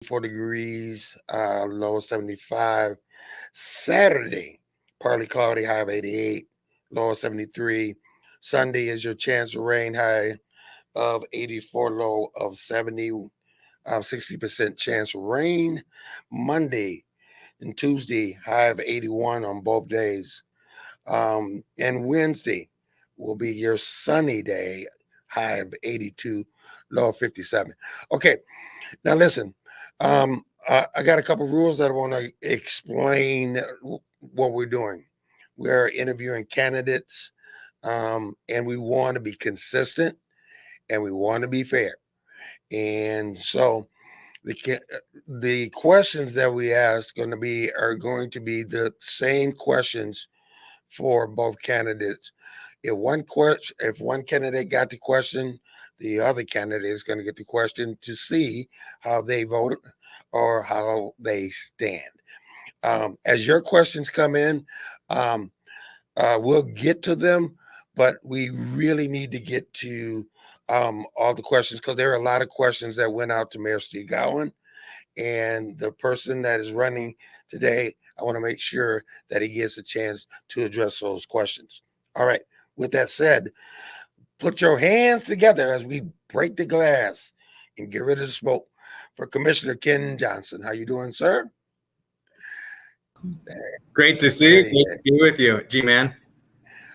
4 degrees, low 75. Saturday, partly cloudy, high of 88, low of 73. Sunday is your chance of rain, high of 84, low of 70, 60% chance of rain. Monday and Tuesday, high of 81 on both days. And Wednesday will be your sunny day, high of 82, low of 57. Okay, now listen, I got a couple rules that I want to explain what we're doing. We're interviewing candidates, and we want to be consistent and we want to be fair. And so the questions that we ask are going to be the same questions for both candidates. If one candidate got the question, the other candidate is going to get the question to see how they vote or how they stand. As your questions come in, we'll get to them, but we really need to get to all the questions because there are a lot of questions that went out to Mayor Steve Gowan, and the person that is running today, I want to make sure that he gets a chance to address those questions. All right. With that said, put your hands together as we break the glass and get rid of the smoke for Commissioner Ken Johnson. How you doing, sir? Great to see you. Great to be with you, G-Man.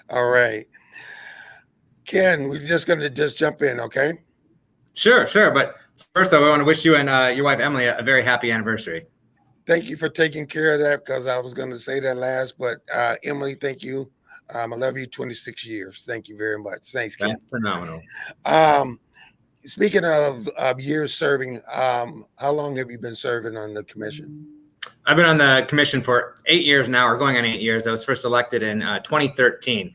All right. Ken, we're just going to jump in, okay? Sure. But first, I want to wish you and your wife, Emily, a very happy anniversary. Thank you for taking care of that because I was going to say that last, but Emily, thank you. I love you 26 years. Thank you very much. Thanks, Ken. That's phenomenal. Speaking of years serving, how long have you been serving on the commission? I've been on the commission for 8 years now, or going on 8 years. I was first elected in 2013,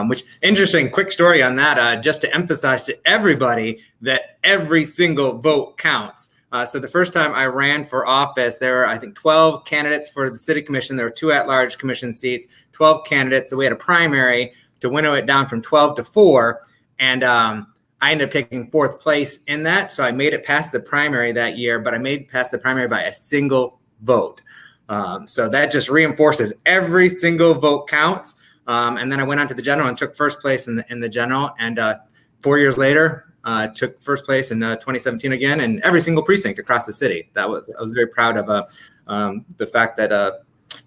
which interesting, quick story on that, just to emphasize to everybody that every single vote counts. So the first time I ran for office, there were, I think, 12 candidates for the city commission. There were 2 at-large commission seats, 12 candidates. So we had a primary to winnow it down from 12 to 4. And I ended up taking 4th place in that. So I made it past the primary that year, but I made past the primary by a single vote. So that just reinforces every single vote counts. And then I went on to the general and took 1st place in the general. And 4 years later, took 1st place in 2017 again, and every single precinct across the city. I was very proud of the fact that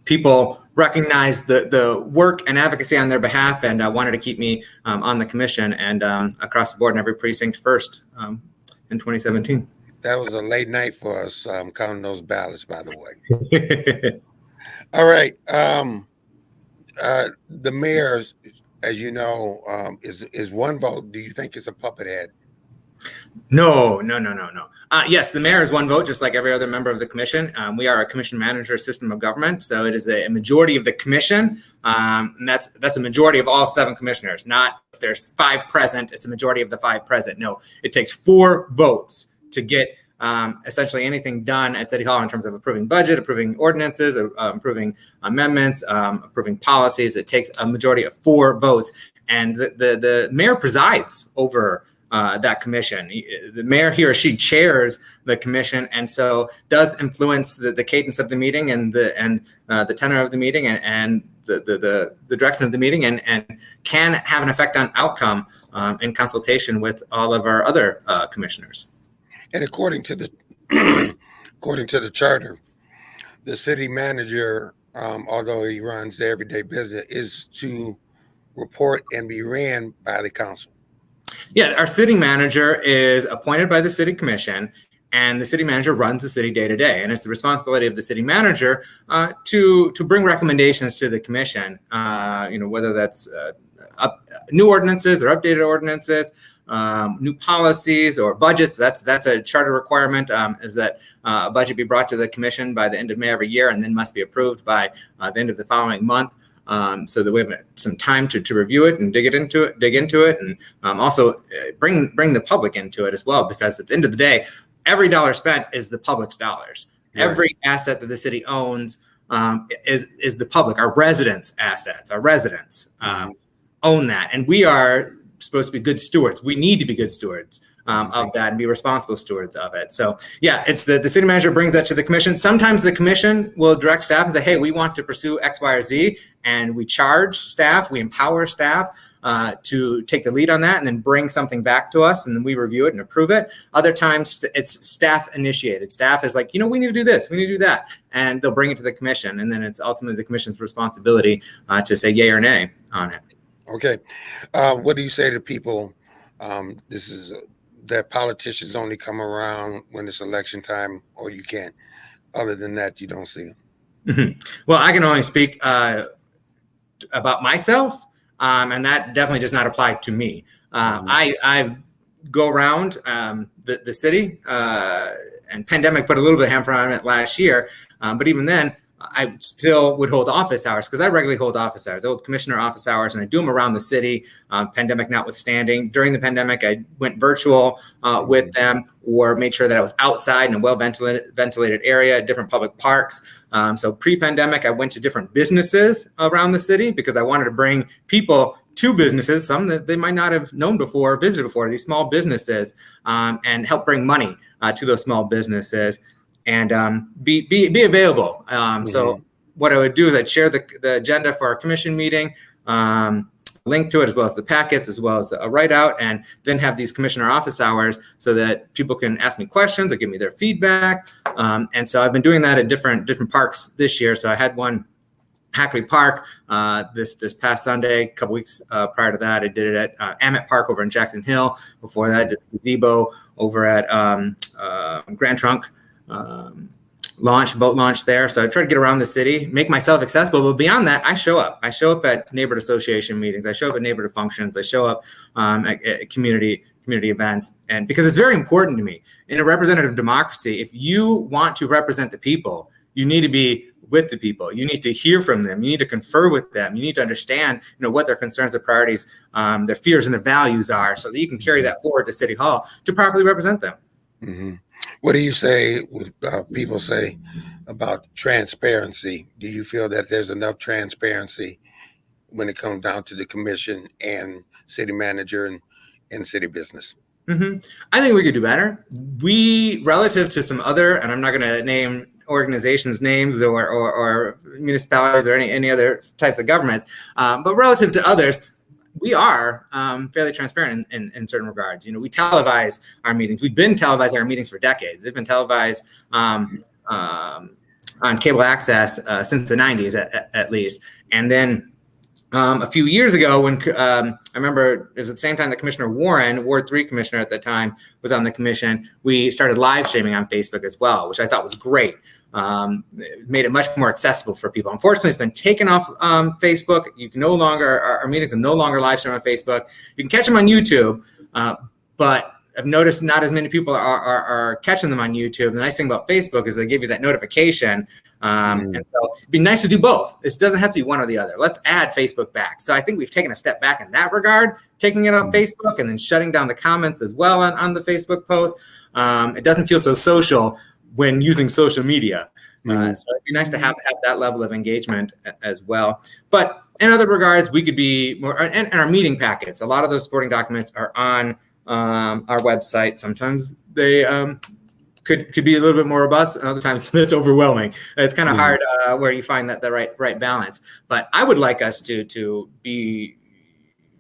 people recognized the work and advocacy on their behalf, and wanted to keep me on the commission and across the board in every precinct first in 2017. That was a late night for us counting those ballots, by the way. All right. The mayor, as you know, is one vote. Do you think it's a puppet head? No. Yes, the mayor is one vote, just like every other member of the commission. We are a commission manager system of government, so it is a majority of the commission, and that's a majority of all 7 commissioners. Not if there's 5 present, it's a majority of the 5 present. No, it takes 4 votes to get essentially anything done at City Hall in terms of approving budget, approving ordinances, approving amendments, approving policies. It takes a majority of 4 votes, and the mayor presides over that commission. The mayor, he or she, chairs the commission, and so does influence the cadence of the meeting and the tenor of the meeting and the direction of the meeting, and can have an effect on outcome in consultation with all of our other commissioners. And according to the charter, the city manager, although he runs the everyday business, is to report and be ran by the council. Yeah, our city manager is appointed by the city commission, and the city manager runs the city day to day. And it's the responsibility of the city manager to bring recommendations to the commission, whether that's new ordinances or updated ordinances, new policies or budgets. That's a charter requirement, is that a budget be brought to the commission by the end of May every year, and then must be approved by the end of the following month. So that we have some time to review it and dig into it, and also bring the public into it as well, because at the end of the day, every dollar spent is the public's dollars. Right. Every asset that the city owns is the public. Our residents' assets, our residents own that, and we are supposed to be good stewards. We need to be good stewards of that and be responsible stewards of it. So yeah, it's the city manager brings that to the commission. Sometimes the commission will direct staff and say, hey, we want to pursue X, Y, or Z. And we charge staff, we empower staff to take the lead on that and then bring something back to us, and then we review it and approve it. Other times it's staff initiated. Staff is like, we need to do this, we need to do that. And they'll bring it to the commission. And then it's ultimately the commission's responsibility to say yay or nay on it. Okay. What do you say to people? This is that politicians only come around when it's election time, or you can't. Other than that, you don't see them. Mm-hmm. Well, I can only speak about myself, and that definitely does not apply to me. I go around the city, and pandemic put a little bit of hamper on it last year, but even then, I still would hold office hours because I regularly hold office hours. I hold commissioner office hours, and I do them around the city, pandemic notwithstanding. During the pandemic, I went virtual with them, or made sure that I was outside in a well-ventilated area at different public parks. So pre-pandemic, I went to different businesses around the city because I wanted to bring people to businesses, some that they might not have known before or visited before, these small businesses, and help bring money to those small businesses. And be available. So what I would do is I'd share the agenda for our commission meeting, link to it, as well as the packets, as well as a write out, and then have these commissioner office hours so that people can ask me questions or give me their feedback. And so I've been doing that at different parks this year. So I had one Hackley Park this past Sunday. A couple weeks prior to that, I did it at Amet Park over in Jackson Hill. Before that, I did the gazebo over at Grand Trunk. Boat launch there. So I try to get around the city, make myself accessible. But beyond that, I show up. I show up at neighborhood association meetings. I show up at neighborhood functions. I show up at community events. And because it's very important to me in a representative democracy, if you want to represent the people, you need to be with the people. You need to hear from them. You need to confer with them. You need to understand, what their concerns, their priorities, their fears, and their values are, so that you can carry that forward to City Hall to properly represent them. Mm-hmm. What do you say when people say about transparency? Do you feel that there's enough transparency when it comes down to the commission and city manager and city business? Mm-hmm. I think we could do better. We, relative to some other, and I'm not going to name organizations' names or municipalities or any other types of governments, but relative to others, we are fairly transparent in certain regards. We televise our meetings. We've been televising our meetings for decades. They've been televised on cable access since the 90s at least. And then a few years ago, when I remember it was at the same time that Commissioner Warren, Ward 3 commissioner at the time, was on the commission, we started live streaming on Facebook as well, which I thought was great. It made it much more accessible for people. Unfortunately, it's been taken off Facebook. You can no longer, our meetings are no longer live streamed on Facebook. You can catch them on YouTube, but I've noticed not as many people are catching them on YouTube. The nice thing about Facebook is they give you that notification. And so it'd be nice to do both. This doesn't have to be one or the other. Let's add Facebook back. So I think we've taken a step back in that regard, taking it off Facebook and then shutting down the comments as well on the Facebook post. It doesn't feel so social when using social media. So it'd be nice to have that level of engagement as well. But in other regards, we could be more, and our meeting packets, a lot of those supporting documents are on our website. Sometimes they could be a little bit more robust, and other times it's overwhelming. It's kind of hard where you find that the right balance. But I would like us to be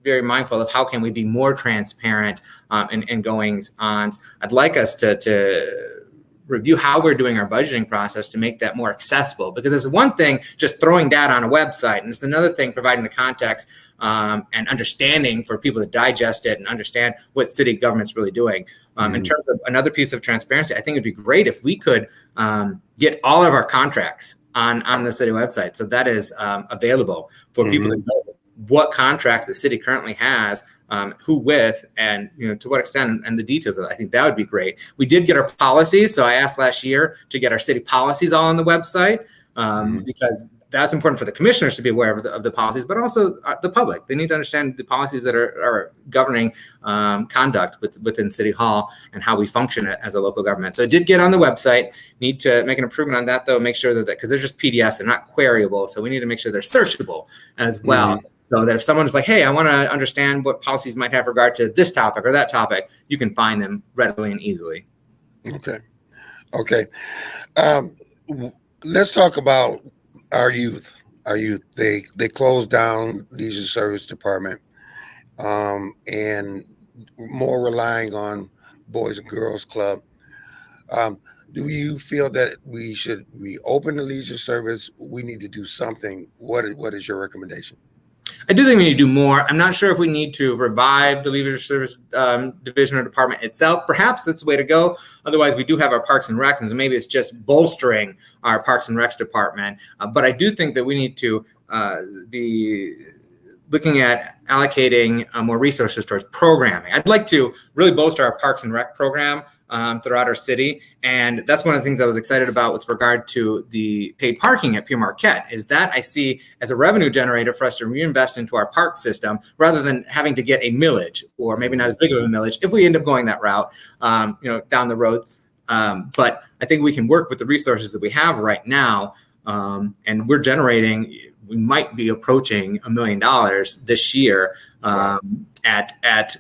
very mindful of how can we be more transparent in goings-ons. I'd like us to review how we're doing our budgeting process to make that more accessible, because it's one thing just throwing data on a website, and it's another thing providing the context and understanding for people to digest it and understand what city government's really doing. In terms of another piece of transparency, I think it'd be great if we could get all of our contracts on the city website, so that is available for people to know what contracts the city currently has, who with, and to what extent, and the details of it. I think that would be great. We did get our policies, so I asked last year to get our city policies all on the website, because that's important for the commissioners to be aware of the policies, but also the public. They need to understand the policies that are governing conduct within City Hall and how we function as a local government. So it did get on the website. Need to make an improvement on that, though. Make sure that because they're just PDFs, they're not queryable, so we need to make sure they're searchable as well. So that if someone's like, hey, I want to understand what policies might have regard to this topic or that topic, you can find them readily and easily. Okay. Okay. Um, let's talk about our youth. Our youth. They closed down leisure service department, and more relying on Boys and Girls Club. Um, do you feel that we should reopen the leisure service? We need to do something. What is your recommendation? I do think we need to do more. I'm not sure if we need to revive the leisure service division or department itself. Perhaps that's the way to go. Otherwise, we do have our Parks and Recs, and maybe it's just bolstering our Parks and Recs department. But I do think that we need to be looking at allocating more resources towards programming. I'd like to really bolster our Parks and Rec program throughout our city. And that's one of the things I was excited about with regard to the paid parking at Pere Marquette, is that I see as a revenue generator for us to reinvest into our park system rather than having to get a millage, or maybe not as big of a millage if we end up going that route, down the road. But I think we can work with the resources that we have right now. And we're generating, we might be approaching $1 million this year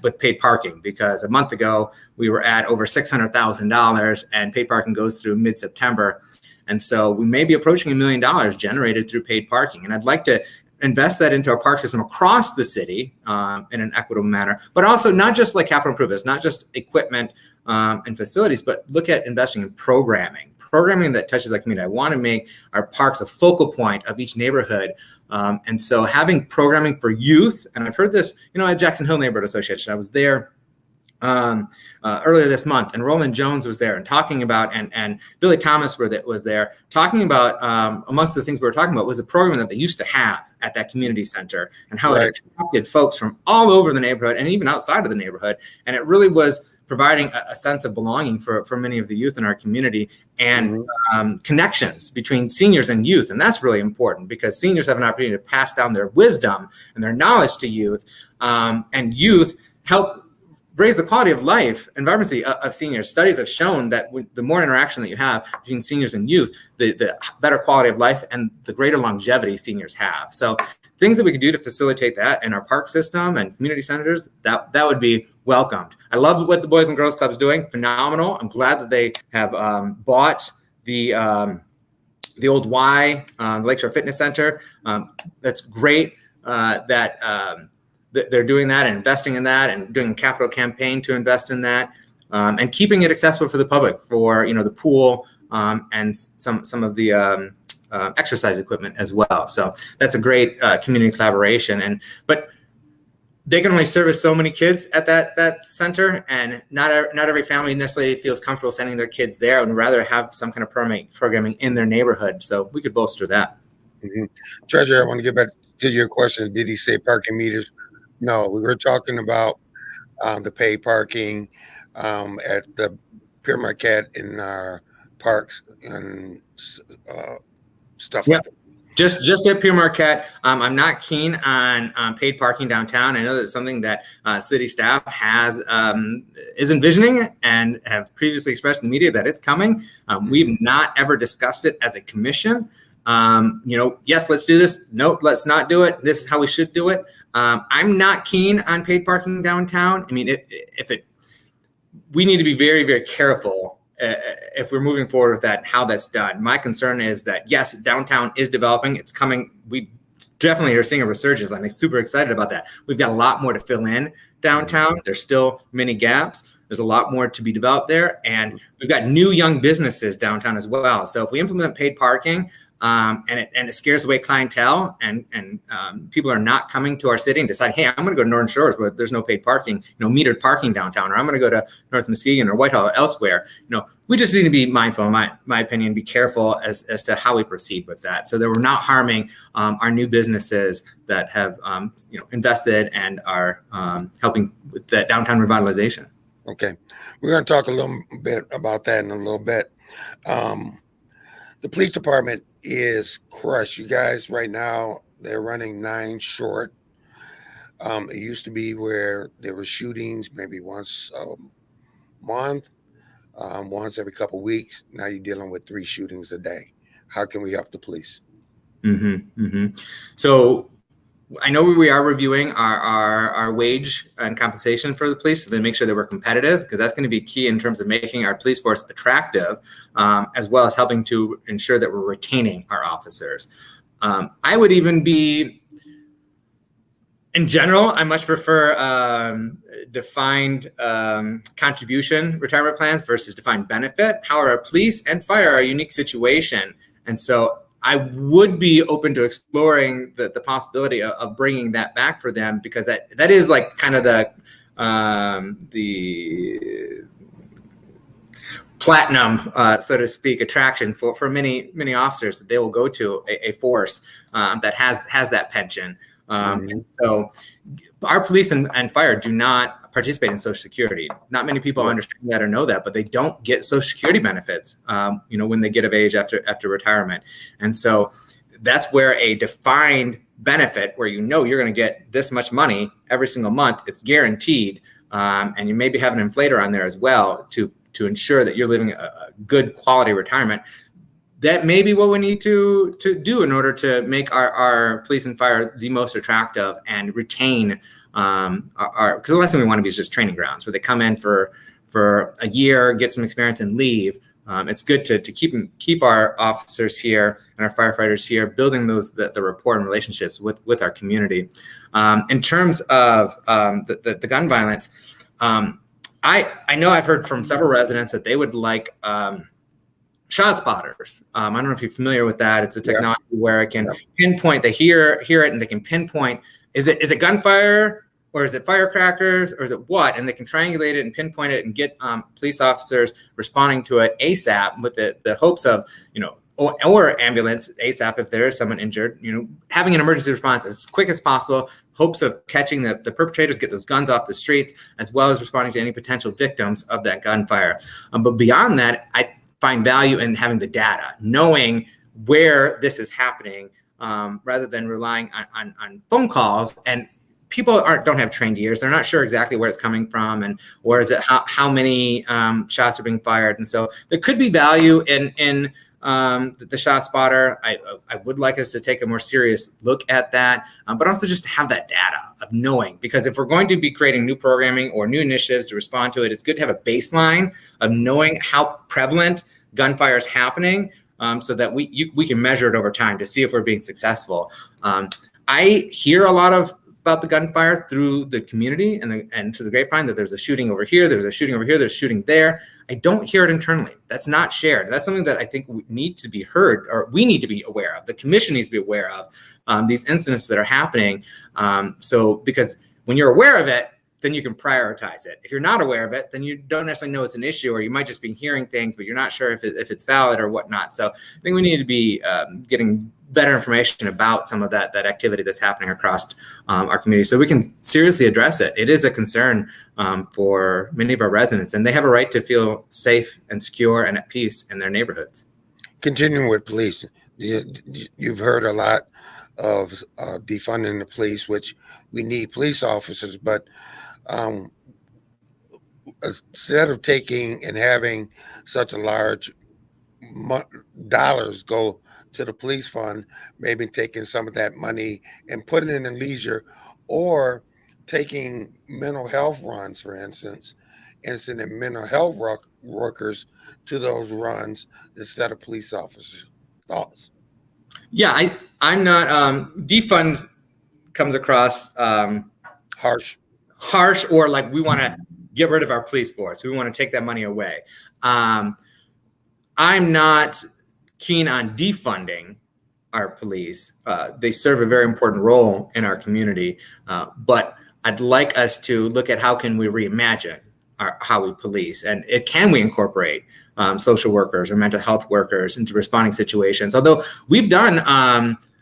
with paid parking, because a month ago we were at over $600,000, and paid parking goes through mid-September. And so we may be approaching $1 million generated through paid parking. And I'd like to invest that into our park system across the city in an equitable manner, but also not just like capital improvements, not just equipment and facilities, but look at investing in programming that touches our community. I want to make our parks a focal point of each neighborhood. And so having programming for youth, and I've heard this, at Jackson Hill Neighborhood Association. I was there earlier this month, and Roland Jones was there and talking about, and Billy Thomas was there talking about, amongst the things we were talking about was the program that they used to have at that community center, and how it attracted folks from all over the neighborhood and even outside of the neighborhood. And it really was providing a sense of belonging for many of the youth in our community, and connections between seniors and youth. And that's really important, because seniors have an opportunity to pass down their wisdom and their knowledge to youth, and youth help raise the quality of life and vibrancy of seniors. Studies have shown that the more interaction that you have between seniors and youth, the better quality of life and the greater longevity seniors have. So things that we can do to facilitate that in our park system and community centers, that would be welcomed. I love what the Boys and Girls Club is doing. Phenomenal. I'm glad that they have bought the old Y, Lakeshore Fitness Center. That's great that they're doing that and investing in that, and doing a capital campaign to invest in that, and keeping it accessible for the public, for the pool and some of the exercise equipment as well. So that's a great community collaboration. But they can only service so many kids at that center, and not every family necessarily feels comfortable sending their kids there, and rather have some kind of programming in their neighborhood. So we could bolster that. Mm-hmm. Treasurer, I want to get back to your question. Did he say parking meters? No, we were talking about the paid parking at the Pere Marquette in our parks and stuff like that. Just at Pere Marquette. I'm not keen on paid parking downtown. I know that's something that city staff is envisioning and have previously expressed in the media that it's coming. We've not ever discussed it as a commission. Yes, let's do this. No, let's not do it. This is how we should do it. I'm not keen on paid parking downtown. I mean, we need to be very, very careful if we're moving forward with that, how that's done. My concern is that, yes, downtown is developing. It's coming. We definitely are seeing a resurgence. I'm super excited about that. We've got a lot more to fill in downtown. There's still many gaps. There's a lot more to be developed there. And we've got new young businesses downtown as well. So if we implement paid parking, and it scares away clientele, and people are not coming to our city and decide, hey, I'm going to go to Northern Shores where there's no paid parking, metered parking downtown, or I'm going to go to North Muskegon or Whitehall or elsewhere. We just need to be mindful, in my opinion, be careful as to how we proceed with that, so that we're not harming our new businesses that have invested and are helping with that downtown revitalization. Okay, we're going to talk a little bit about that in a little bit. The police department is crushed. You guys right now, they're running 9 short. It used to be where there were shootings maybe once a month, once every couple of weeks. Now you're dealing with 3 shootings a day. How can we help the police? So I know we are reviewing our wage and compensation for the police, so they make sure that we're competitive, because that's going to be key in terms of making our police force attractive, as well as helping to ensure that we're retaining our officers. I would even be, in general, I much prefer defined contribution retirement plans versus defined benefit. However, police and fire are a unique situation, and so I would be open to exploring the possibility of bringing that back for them, because that is like kind of the platinum, so to speak, attraction for many officers, that they will go to a force that has that pension. And so our police and fire do not participate in Social Security. Not many people understand that or know that, but they don't get Social Security benefits, when they get of age after retirement. And so that's where a defined benefit, where you're going to get this much money every single month, it's guaranteed, and you maybe have an inflator on there as well to ensure that you're living a good quality retirement. That may be what we need to do in order to make our police and fire the most attractive and retain because the last thing we want to be is just training grounds where they come in for a year, get some experience, and leave. It's good to keep our officers here and our firefighters here, building the rapport and relationships with our community. In terms of the gun violence, I know I've heard from several residents that they would like shot spotters. I don't know if you're familiar with that. It's a technology where it can pinpoint. They hear it and they can pinpoint. Is it gunfire, or is it firecrackers, or is it what? And they can triangulate it and pinpoint it and get police officers responding to it ASAP, with the hopes of, or ambulance ASAP if there is someone injured, having an emergency response as quick as possible, hopes of catching the perpetrators, get those guns off the streets, as well as responding to any potential victims of that gunfire. But beyond that, I find value in having the data, knowing where this is happening, rather than relying on phone calls. And people don't have trained ears. They're not sure exactly where it's coming from, and or is it how many shots are being fired. And so there could be value in the shot spotter. I would like us to take a more serious look at that, but also just to have that data of knowing, because if we're going to be creating new programming or new initiatives to respond to it, it's good to have a baseline of knowing how prevalent gunfire is happening, so that we can measure it over time to see if we're being successful. I hear a lot about the gunfire through the community and through the grapevine, that there's a shooting over here, there's a shooting over here, there's shooting there. I don't hear it internally. That's not shared. That's something that I think we need to be heard, or we need to be aware of. The commission needs to be aware of these incidents that are happening. So because when you're aware of it, then you can prioritize it. If you're not aware of it, then you don't necessarily know it's an issue, or you might just be hearing things, but you're not sure if it's valid or whatnot. So I think we need to be getting better information about some of that activity that's happening across our community, so we can seriously address it. It is a concern for many of our residents, and they have a right to feel safe and secure and at peace in their neighborhoods. Continuing with police, you've heard a lot of defunding the police, which we need police officers, but instead of taking and having such a large dollars go to the police fund, maybe taking some of that money and putting it in leisure, or taking mental health runs, for instance, and sending mental health workers to those runs instead of police officers. Thoughts? Yeah, I'm not defund comes across harsh, or like we want to get rid of our police force. We want to take that money away. I'm not keen on defunding our police. They serve a very important role in our community, but I'd like us to look at how can we reimagine how we police, and can we incorporate social workers or mental health workers into responding situations. Although we've done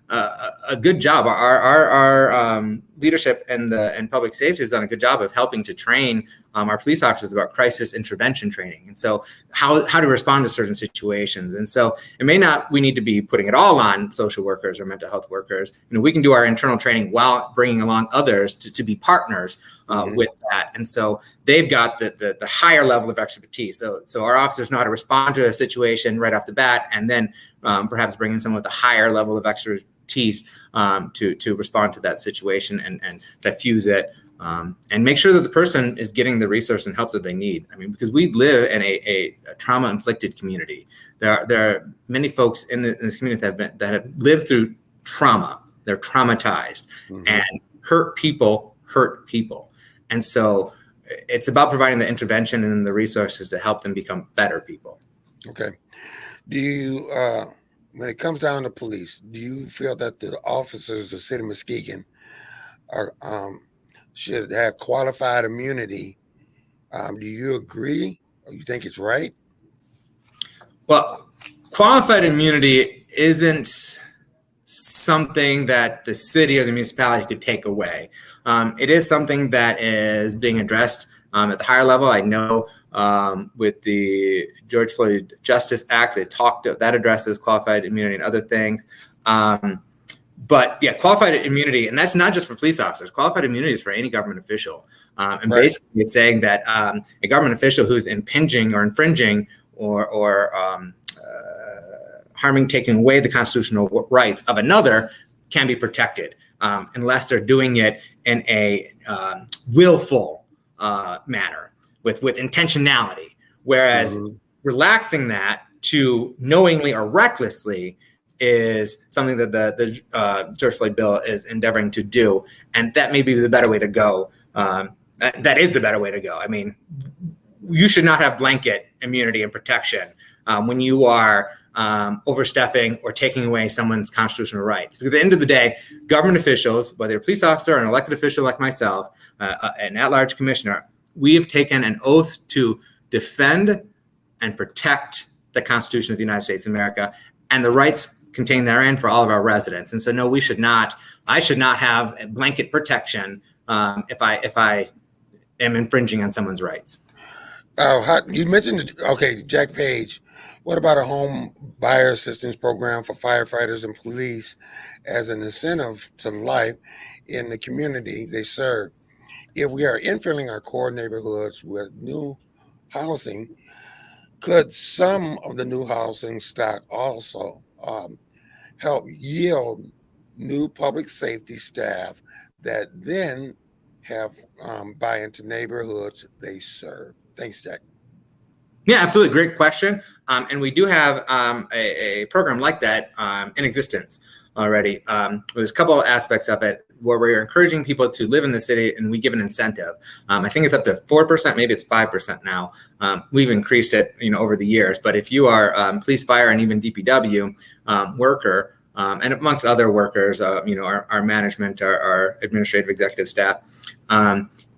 a good job, our leadership and public safety has done a good job of helping to train our police officers about crisis intervention training, and so how to respond to certain situations. And so we need to be putting it all on social workers or mental health workers. We can do our internal training while bringing along others to be partners with that. And so they've got the higher level of expertise. So our officers know how to respond to a situation right off the bat, and then perhaps bring in someone with a higher level of expertise to respond to that situation and diffuse it, and make sure that the person is getting the resource and help that they need. I mean, because we live in a trauma-inflicted community. There are many folks in this community that have lived through trauma. They're traumatized, and hurt people hurt people. And so it's about providing the intervention and the resources to help them become better people. Okay. Do you, when it comes down to police, do you feel that the officers of City of Muskegon are should have qualified immunity? Do you agree, or you think it's right? Well, qualified immunity isn't something that the city or the municipality could take away. It is something that is being addressed at the higher level. I know with the George Floyd Justice Act, that addresses qualified immunity and other things. But yeah, qualified immunity, and that's not just for police officers. Qualified immunity is for any government official. And right. Basically it's saying that a government official who's impinging or infringing or harming, taking away the constitutional rights of another can be protected unless they're doing it in a willful manner with intentionality. Whereas relaxing that to knowingly or recklessly is something that the George Floyd bill is endeavoring to do. And that may be the better way to go. That is the better way to go. I mean, you should not have blanket immunity and protection when you are overstepping or taking away someone's constitutional rights. Because at the end of the day, government officials, whether you're a police officer or an elected official like myself, an at-large commissioner, we have taken an oath to defend and protect the Constitution of the United States of America and the rights contained therein for all of our residents. And so, no, I should not have a blanket protection if I am infringing on someone's rights. You mentioned, okay, Jack Page. What about a home buyer assistance program for firefighters and police as an incentive to life in the community they serve? If we are infilling our core neighborhoods with new housing, could some of the new housing stock also help yield new public safety staff that then have buy into neighborhoods they serve? Thanks, Jack. Yeah, absolutely. Great question. And we do have a program like that in existence already. There's a couple of aspects of it where we're encouraging people to live in the city and we give an incentive. I think it's up to 4%, maybe it's 5% now. We've increased it, over the years. But if you are police, fire, and even DPW worker, and amongst other workers, our management, our administrative executive staff,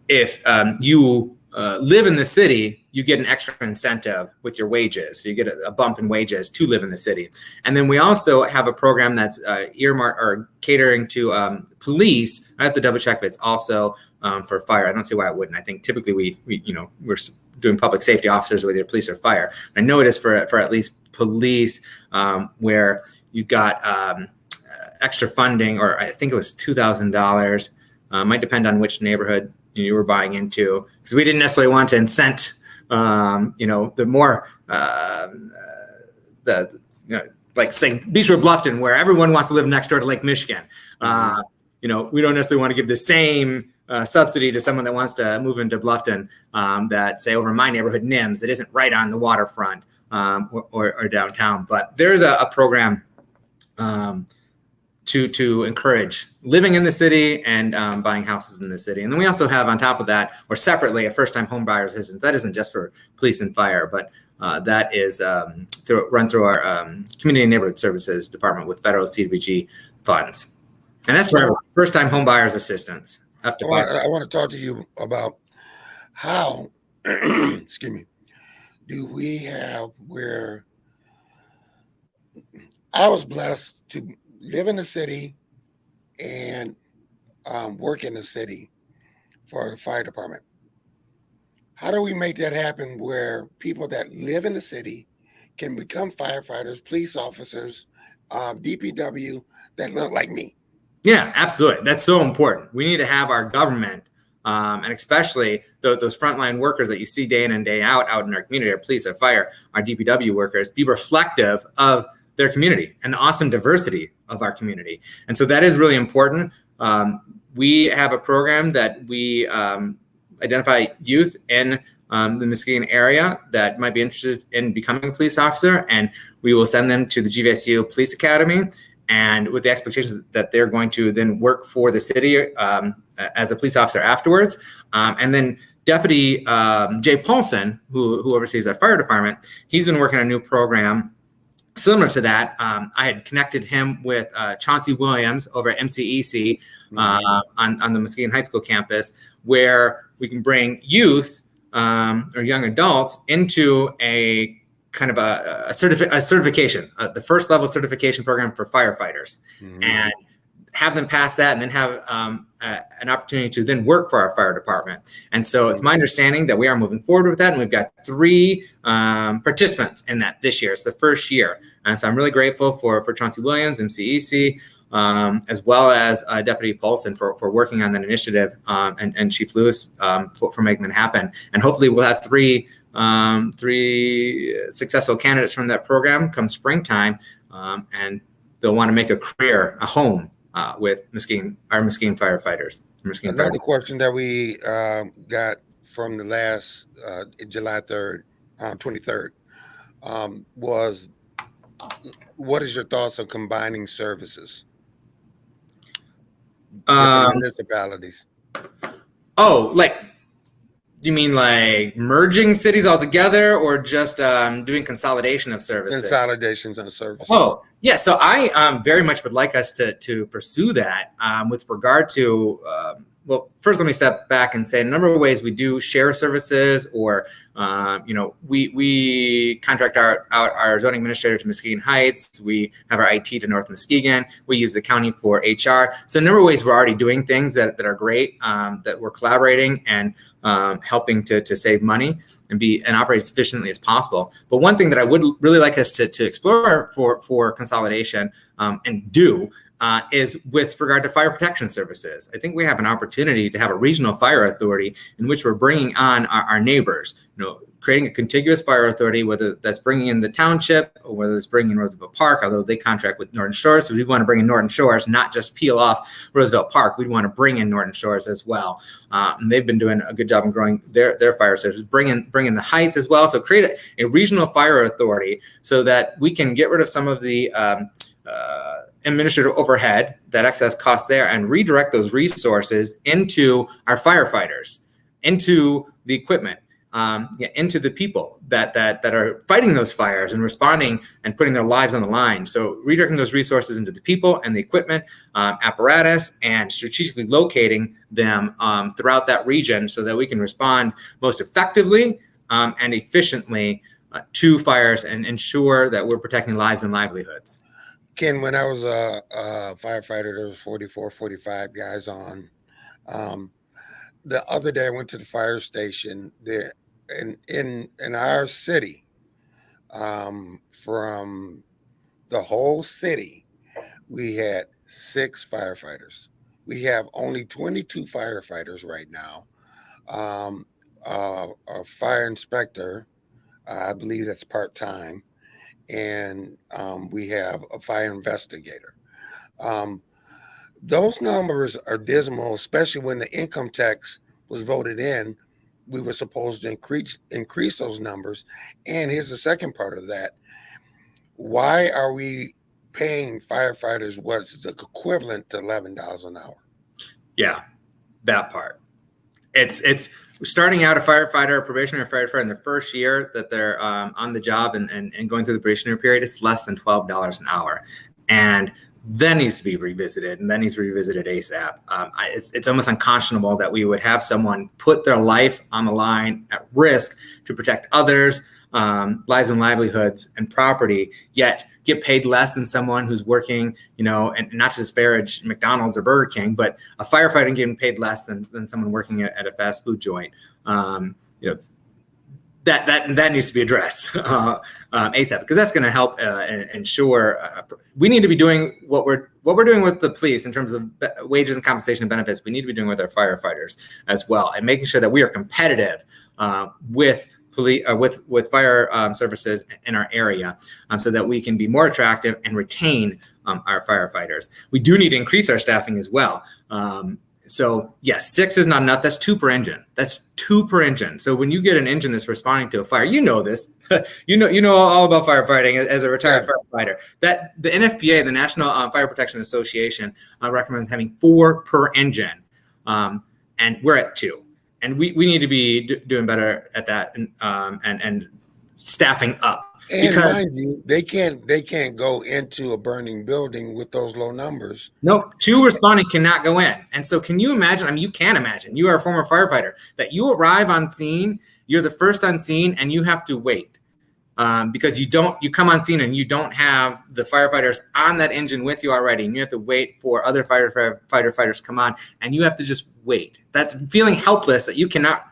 if you live in the city, you get an extra incentive with your wages. So you get a bump in wages to live in the city. And then we also have a program that's earmarked or catering to police. I have to double check if it's also for fire. I don't see why it wouldn't. I think typically we're doing public safety officers, whether you're police or fire. I know it is for at least police, where you've got extra funding, or I think it was $2,000. Might depend on which neighborhood you were buying into, because we didn't necessarily want to incent, the more, like say Beechwood Bluffton, where everyone wants to live next door to Lake Michigan. We don't necessarily want to give the same subsidy to someone that wants to move into Bluffton that say over my neighborhood, NIMS, that isn't right on the waterfront or downtown. But there's a program to encourage living in the city and buying houses in the city. And then we also have on top of that, or separately, a first-time home buyer assistance. That isn't just for police and fire, but that is run through our Community and Neighborhood Services Department with federal CDBG funds. And that's for first-time home buyers assistance. I want to talk to you about how, excuse me, do we have where I was blessed to live in the city and work in the city for the fire department. How do we make that happen where people that live in the city can become firefighters, police officers, DPW that look like me? Yeah, absolutely. That's so important. We need to have our government, and especially those frontline workers that you see day in and day out in our community, our police, our fire, our DPW workers, be reflective of their community and the awesome diversity of our community. And so that is really important. We have a program that we identify youth in the Muskegon area that might be interested in becoming a police officer, and we will send them to the GVSU Police Academy, and with the expectation that they're going to then work for the city as a police officer afterwards. And then Deputy Jay Paulson, who oversees our fire department, he's been working on a new program similar to that. I had connected him with Chauncey Williams over at MCEC on the Muskegon High School campus, where we can bring youth or young adults into a kind of a certification, the first level certification program for firefighters, and have them pass that, and then have an opportunity to then work for our fire department. And so it's my understanding that we are moving forward with that, and we've got 3 participants in that this year. It's the first year, and so I'm really grateful for Chauncey Williams, MCEC, as well as Deputy Paulson for working on that initiative, and Chief Lewis for making that happen. And hopefully we'll have 3 successful candidates from that program come springtime, and they'll want to make a career, a home with our Muskegon firefighters. Another question that we got from the last July 3rd, 23rd, was, what is your thoughts on combining services? Municipalities. Oh, like, you mean like merging cities all together, or just doing consolidation of services? Consolidations of services. Oh, yeah. So I very much would like us to pursue that with regard to, well, first let me step back and say a number of ways we do share services, or, we contract our zoning administrator to Muskegon Heights. We have our IT to North Muskegon. We use the county for HR. So a number of ways we're already doing things that are great, that we're collaborating and helping to save money and operate as efficiently as possible. But one thing that I would really like us to explore for consolidation and do is with regard to fire protection services. I think we have an opportunity to have a regional fire authority in which we're bringing on our neighbors, creating a contiguous fire authority, whether that's bringing in the township or whether it's bringing in Roosevelt Park, although they contract with Norton Shores. So we want to bring in Norton Shores, not just peel off Roosevelt Park. We'd want to bring in Norton Shores as well. And they've been doing a good job in growing their fire services, bring in the Heights as well. So create a regional fire authority so that we can get rid of some of the administrative overhead, that excess cost there, and redirect those resources into our firefighters, into the equipment, into the people that are fighting those fires and responding and putting their lives on the line. So redirecting those resources into the people and the equipment, apparatus, and strategically locating them throughout that region so that we can respond most effectively and efficiently to fires and ensure that we're protecting lives and livelihoods. Ken, when I was a firefighter, there was 44, 45 guys on. The other day I went to the fire station there in our city, from the whole city, we had 6 firefighters. We have only 22 firefighters right now. A fire inspector, I believe that's part-time. And we have a fire investigator. Those numbers are dismal, especially when the income tax was voted in. We were supposed to increase those numbers. And here's the second part of that. Why are we paying firefighters what's the equivalent to $11 an hour? Yeah, that part. It's starting out a firefighter, a probationary firefighter, in the first year that they're on the job and going through the probationary period, it's less than $12 an hour. And that needs to be revisited, and that needs to be revisited ASAP. It's almost unconscionable that we would have someone put their life on the line at risk to protect others, lives and livelihoods and property, yet get paid less than someone who's working, and not to disparage McDonald's or Burger King, but a firefighter getting paid less than someone working at a fast food joint. That needs to be addressed ASAP, because that's going to help ensure we need to be doing what we're doing with the police in terms of wages and compensation and benefits. We need to be doing with our firefighters as well, and making sure that we are competitive with fire services in our area, so that we can be more attractive and retain our firefighters. We do need to increase our staffing as well. So yes, 6 is not enough. That's 2 per engine. That's 2 per engine. So when you get an engine that's responding to a fire, you know this. you know all about firefighting as a retired firefighter. That the NFPA, the National Fire Protection Association, recommends having 4 per engine, and we're at 2. And we need to be doing better at that, and staffing up. And mind you, they can't go into a burning building with those low numbers. No, 2 responding cannot go in. And so can you imagine, I mean, you can imagine, you are a former firefighter, that you arrive on scene, you're the first on scene, and you have to wait. Because you come on scene and you don't have the firefighters on that engine with you already, and you have to wait for other firefighters come on, and you have to just wait. That's feeling helpless, that you cannot,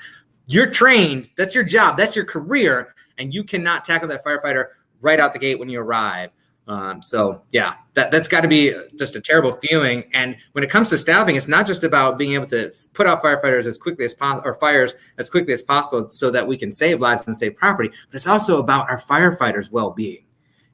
you're trained, that's your job, that's your career, and you cannot tackle that firefighter right out the gate when you arrive. So yeah, that's got to be just a terrible feeling. And when it comes to staffing, it's not just about being able to put out firefighters as quickly as possible, or fires as quickly as possible, so that we can save lives and save property, but it's also about our firefighters' well-being.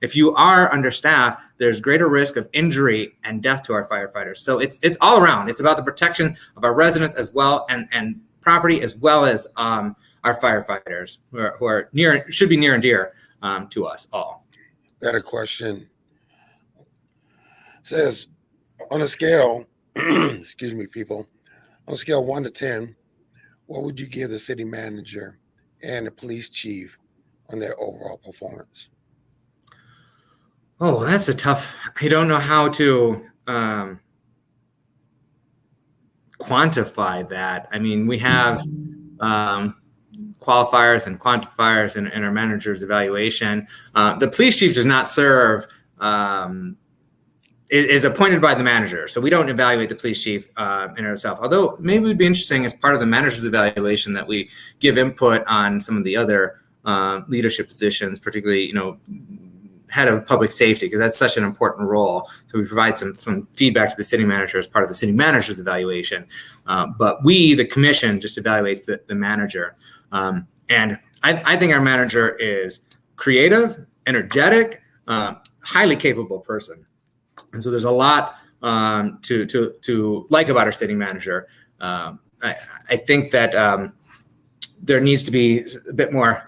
If you are understaffed, there's greater risk of injury and death to our firefighters. So it's all around. It's about the protection of our residents as well, and property, as well as our firefighters, who are should be near and dear to us all. Got a question. It says, on a scale, excuse me, people, on a scale 1 to 10, what would you give the city manager and the police chief on their overall performance? Oh, that's a tough. I don't know how to quantify that. I mean, we have qualifiers and quantifiers in our manager's evaluation. The police chief does not serve, is appointed by the manager. So we don't evaluate the police chief in ourselves. Although maybe it would be interesting, as part of the manager's evaluation, that we give input on some of the other leadership positions, particularly, head of public safety, because that's such an important role. So we provide some feedback to the city manager as part of the city manager's evaluation. But we, the commission, just evaluates the manager. And I think our manager is creative, energetic, highly capable person. And so there's a lot to like about our city manager. I think that there needs to be a bit more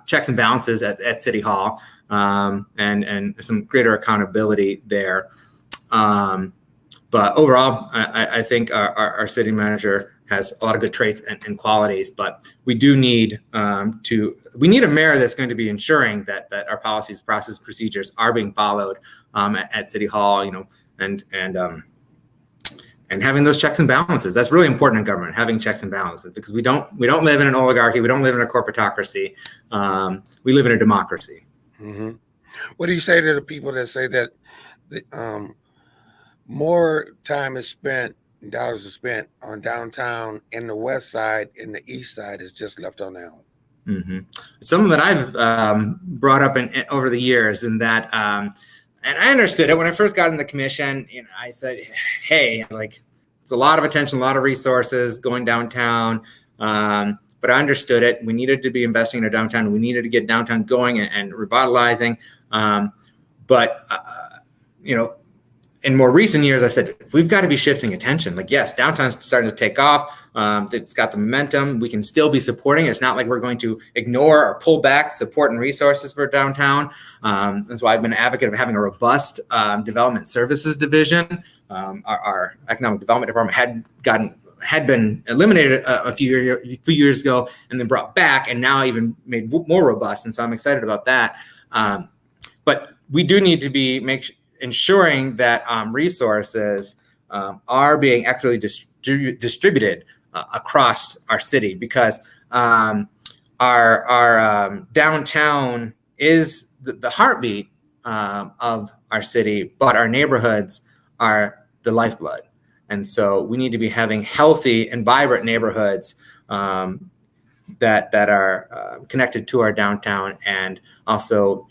checks and balances at City Hall, and some greater accountability there. But overall, I think our city manager has a lot of good traits and qualities, but we do need we need a mayor that's going to be ensuring that our policies, process, procedures are being followed at City Hall, and having those checks and balances. That's really important in government, having checks and balances, because we don't live in an oligarchy, we don't live in a corporatocracy, we live in a democracy. Mm-hmm. What do you say to the people that say that more time is spent, dollars are spent on downtown and the west side, and the east side is just left on their own? Mm-hmm. Something that I've brought up over the years, and that, and I understood it when I first got in the commission. I said, hey, it's a lot of attention, a lot of resources going downtown. But I understood it. We needed to be investing in our downtown. We needed to get downtown going and revitalizing. But in more recent years, I said, we've got to be shifting attention. Yes, downtown's starting to take off. It's got the momentum. We can still be supporting it. It's not like we're going to ignore or pull back support and resources for downtown. That's why I've been an advocate of having a robust development services division. Our economic development department had been eliminated a few years ago, and then brought back, and now even made more robust. And so I'm excited about that. But we do need to be ensuring that resources are being equitably distributed across our city, because our downtown is the heartbeat of our city, but our neighborhoods are the lifeblood. And so we need to be having healthy and vibrant neighborhoods that are connected to our downtown, and also,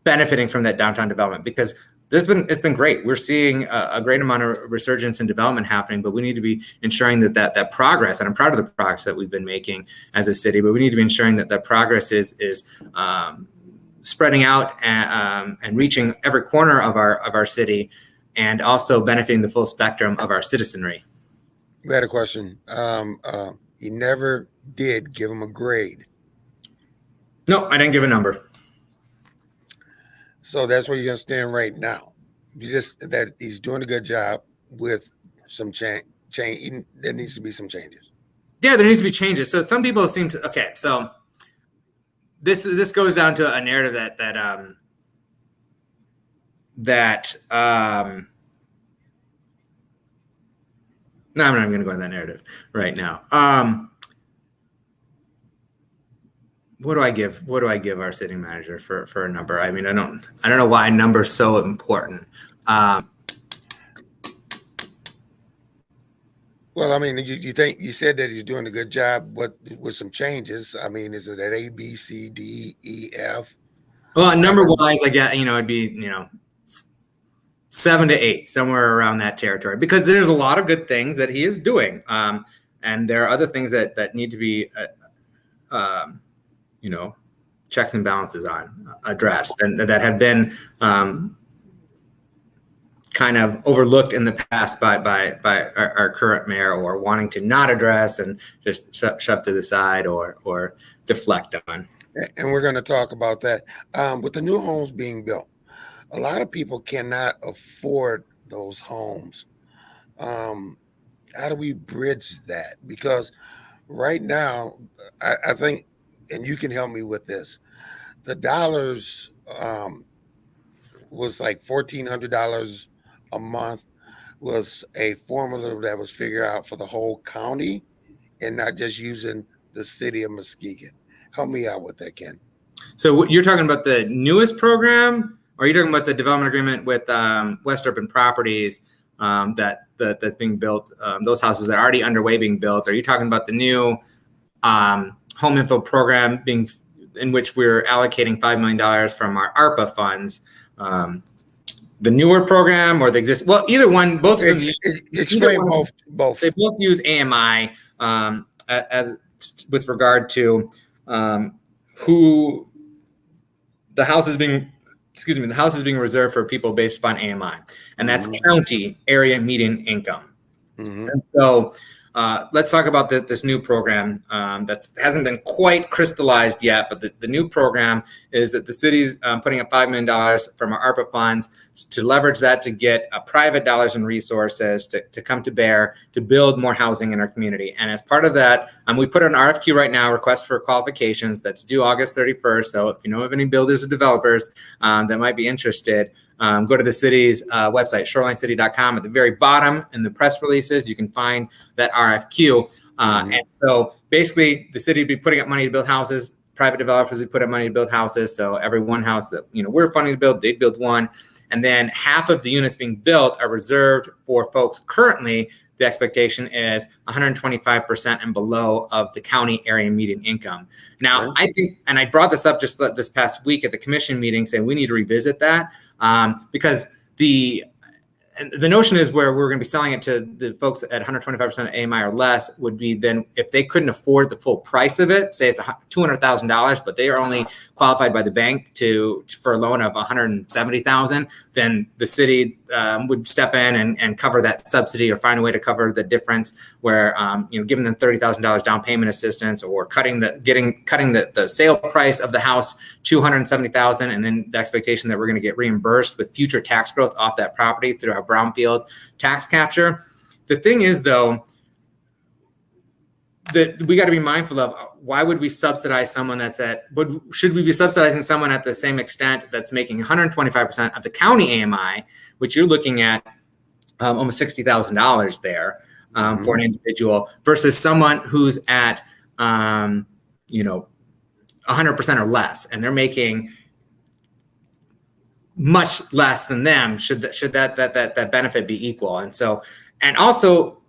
benefiting from that downtown development, because it's been great. We're seeing a great amount of resurgence and development happening, but we need to be ensuring that progress, and I'm proud of the progress that we've been making as a city, but we need to be ensuring that progress is spreading out and reaching every corner of our city, and also benefiting the full spectrum of our citizenry. We had a question. You never did give him a grade. No, I didn't give a number. So that's where you're gonna stand right now. You just that he's doing a good job with some change. There needs to be some changes. Yeah, there needs to be changes. So some people seem to. Okay, so this goes down to a narrative that no, I'm not even going to go into that narrative right now. What do I give? What do I give our city manager for a number? I mean, I don't know why a number's so important. Well, I mean, you think you said that he's doing a good job, but with some changes. I mean, is it at A, B, C, D, E, F? Well, number wise, I guess it'd be 7 to 8, somewhere around that territory, because there's a lot of good things that he is doing, and there are other things that need to be checks and balances on addressed, and that have been kind of overlooked in the past by our current mayor, or wanting to not address and just shove to the side or deflect on. And we're going to talk about that. With the new homes being built, a lot of people cannot afford those homes. How do we bridge that? Because right now, I think, and you can help me with this, the dollars was like $1,400 a month was a formula that was figured out for the whole county and not just using the city of Muskegon. Help me out with that, Ken. So you're talking about the newest program, or are you talking about the development agreement with West Urban Properties that's being built, those houses that are already underway being built? Are you talking about the new home info program in which we're allocating $5 million from our ARPA funds? The newer program or the existing? Well, either one, both of them. Explain both. They both use AMI as with regard to who the house is being. The house is being reserved for people based upon AMI, and that's county area median income. Mm-hmm. And so let's talk about this new program that hasn't been quite crystallized yet, but the new program is that the city's putting up $5 million from our ARPA funds to leverage that to get private dollars and resources to come to bear to build more housing in our community. And as part of that, we put an RFQ right now, request for qualifications, that's due August 31st. So if you know of any builders or developers that might be interested, go to the city's website, shorelinecity.com. At the very bottom in the press releases, you can find that RFQ. And so basically, the city would be putting up money to build houses. Private developers would put up money to build houses. So every one house that we're funding to build, they'd build one. And then half of the units being built are reserved for folks currently. The expectation is 125% and below of the county area median income. Now, I think, and I brought this up just this past week at the commission meeting, saying we need to revisit that. Because the notion is where we're going to be selling it to the folks at 125% AMI or less would be then if they couldn't afford the full price of it, say it's $200,000, but they are only qualified by the bank for a loan of $170,000, then the city would step in and cover that subsidy or find a way to cover the difference where giving them $30,000 down payment assistance or cutting the sale price of the house to $170,000, and then the expectation that we're going to get reimbursed with future tax growth off that property through our brownfield tax capture. The thing is, though, that we got to be mindful of, why would we subsidize someone should we be subsidizing someone at the same extent that's making 125% of the county AMI, which you're looking at almost $60,000 there for an individual, versus someone who's at 100% or less, and they're making much less than them. Should that benefit be equal? And also,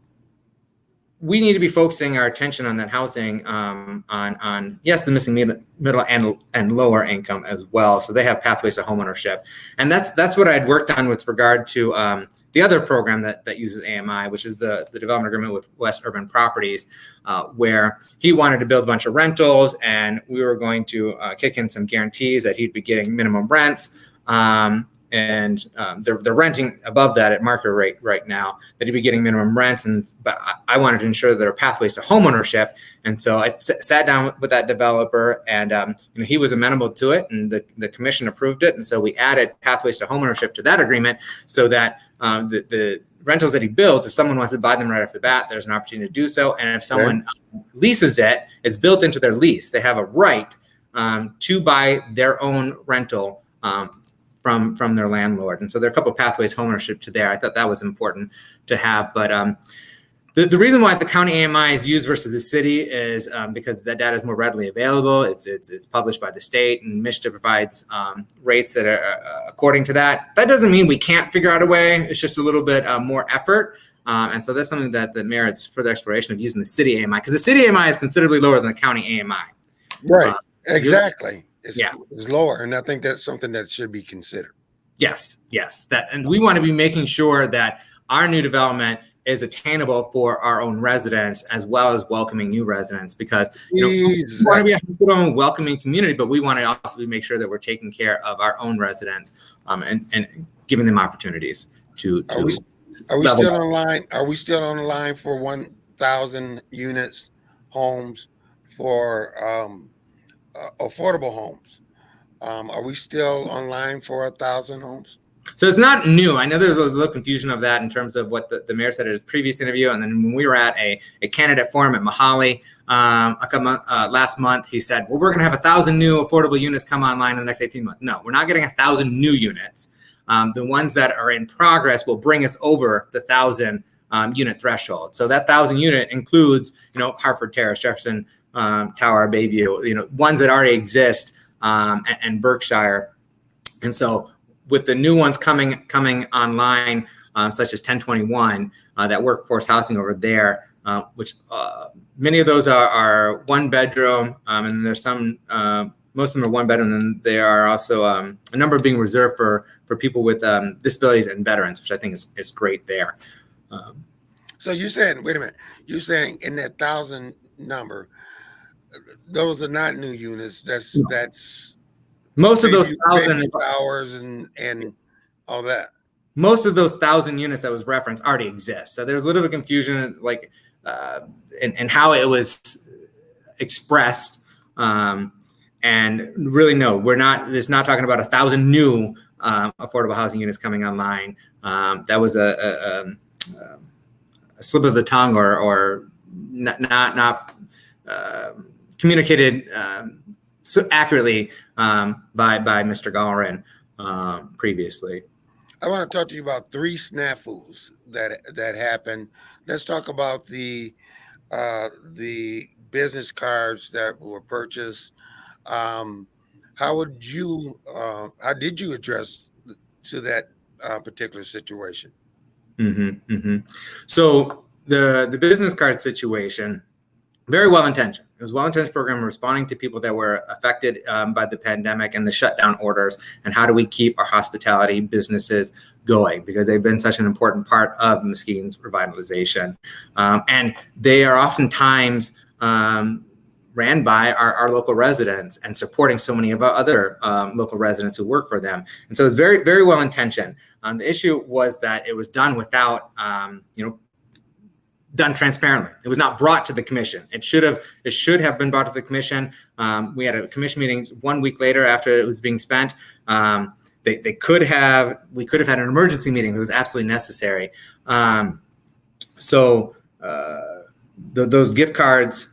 we need to be focusing our attention on that housing, on yes, the missing middle and lower income as well. So they have pathways to homeownership, and that's what I had worked on with regard to the other program that uses AMI, which is the development agreement with West Urban Properties, where he wanted to build a bunch of rentals, and we were going to kick in some guarantees that he'd be getting minimum rents. And they're renting above that at market rate right now, that he'd be getting minimum rents. But I wanted to ensure that there are pathways to homeownership. And so I sat down with that developer, and he was amenable to it, and the commission approved it. And so we added pathways to homeownership to that agreement, so that the rentals that he builds, if someone wants to buy them right off the bat, there's an opportunity to do so. And if someone leases it, it's built into their lease. They have a right to buy their own rental from their landlord. And so there are a couple of pathways homeownership to there. I thought that was important to have. But the reason why the county AMI is used versus the city is because that data is more readily available. It's published by the state, and MSHDA provides rates that are according to that. That doesn't mean we can't figure out a way. It's just a little bit more effort. And so that's something that merits further exploration of using the city AMI, because the city AMI is considerably lower than the county AMI. Right. Exactly. It's lower, and I think that's something that should be considered. Yes. And we want to be making sure that our new development is attainable for our own residents, as well as welcoming new residents, because we want to be a hospitable and welcoming community, but we want to also make sure that we're taking care of our own residents, and giving them opportunities to. Are we still online? Are we still on the line for 1,000 units homes for affordable homes? Are we still online for 1,000 homes? So it's not new. I know there's a little confusion of that in terms of what the mayor said at his previous interview. And then when we were at a candidate forum at Mohali last month, he said, well, we're going to have 1,000 new affordable units come online in the next 18 months. No, we're not getting 1,000 new units. The ones that are in progress will bring us over the 1,000 unit threshold. So that 1,000 unit includes, Hartford Terrace, Jefferson Tower, Bayview, ones that already exist, and Berkshire. And so with the new ones coming online, such as 1021, that workforce housing over there, which many of those are one bedroom, and there's some, most of them are one bedroom, and there are also a number being reserved for people with disabilities and veterans, which I think is great there. So you're saying, wait a minute, you're saying in that 1,000 number, those are not new units. That's most of those 1,000 hours and all that. Most of those 1,000 units that was referenced already exist. So there's a little bit of confusion, like in how it was expressed. And really, no, we're not. It's not talking about 1,000 new affordable housing units coming online. That was a slip of the tongue, or not communicated so accurately by Mr. Gallerin previously. I want to talk to you about 3 snafus that happened. Let's talk about the business cards that were purchased. How did you address to that particular situation? So the business card situation, very well intentioned. It was a well-intentioned program responding to people that were affected by the pandemic and the shutdown orders, and how do we keep our hospitality businesses going, because they've been such an important part of Muskegon's revitalization. And they are oftentimes ran by our local residents and supporting so many of our other local residents who work for them. And so it's very, very well intentioned. The issue was that it was done without, done transparently. It was not brought to the commission. It should have been brought to the commission. We had a commission meeting 1 week later after it was being spent. We could have had an emergency meeting. It was absolutely necessary. So those gift cards